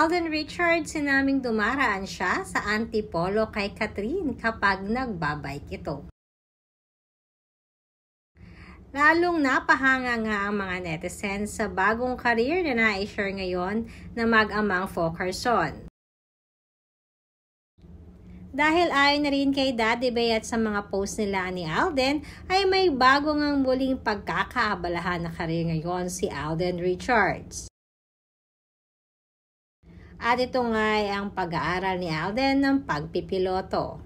Alden Richards sinaming dumaraan siya sa antipolo kay Catherine kapag nagbabike ito. Lalong napahanga nga ang mga netizens sa bagong career na na-share ngayon na mag-amang Fokerson. Dahil ayon na rin kay Daddy Bay at sa mga post nila ni Alden, ay may bago ngang muling pagkakaabalahan na career ngayon si Alden Richards. At ito nga ay ang pag-aaral ni Alden ng pagpipiloto.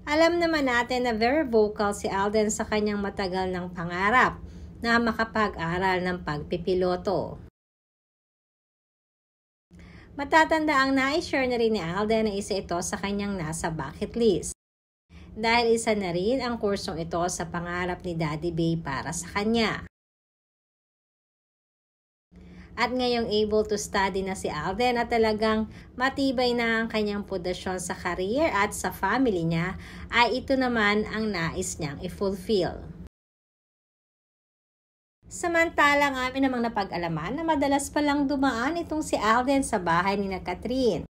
Alam naman natin na very vocal si Alden sa kanyang matagal ng pangarap na makapag-aral ng pagpipiloto. Matatanda ang na-share na rin ni Alden na isa ito sa kanyang nasa bucket list. Dahil isa na rin ang kursong ito sa pangarap ni Daddy Bay para sa kanya. At ngayong able to study na si Alden at talagang matibay na ang kanyang pundasyon sa career at sa family niya, ay ito naman ang nais niyang i-fulfill. Samantalang amin namang napag-alaman na madalas palang dumaan itong si Alden sa bahay ni Catherine.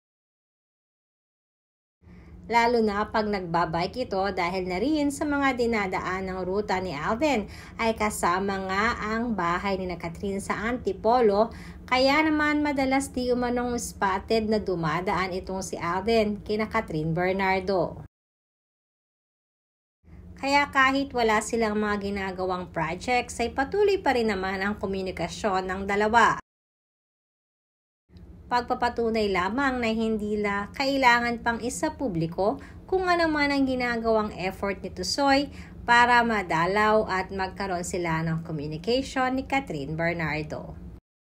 Lalo na pag nagbabike ito dahil na rin sa mga dinadaan ng ruta ni Alden ay kasama nga ang bahay ni Catherine sa antipolo, kaya naman madalas di umanong spotted na dumadaan itong si Alden kina Catherine Bernardo. Kaya kahit wala silang mga ginagawang projects ay patuloy pa rin naman ang komunikasyon ng dalawa. Pagpapatunay lamang na hindi la kailangan pang isa publiko kung ano man ang ginagawang effort ni Tusoy para madalaw at magkaroon sila ng communication ni Catherine Bernardo.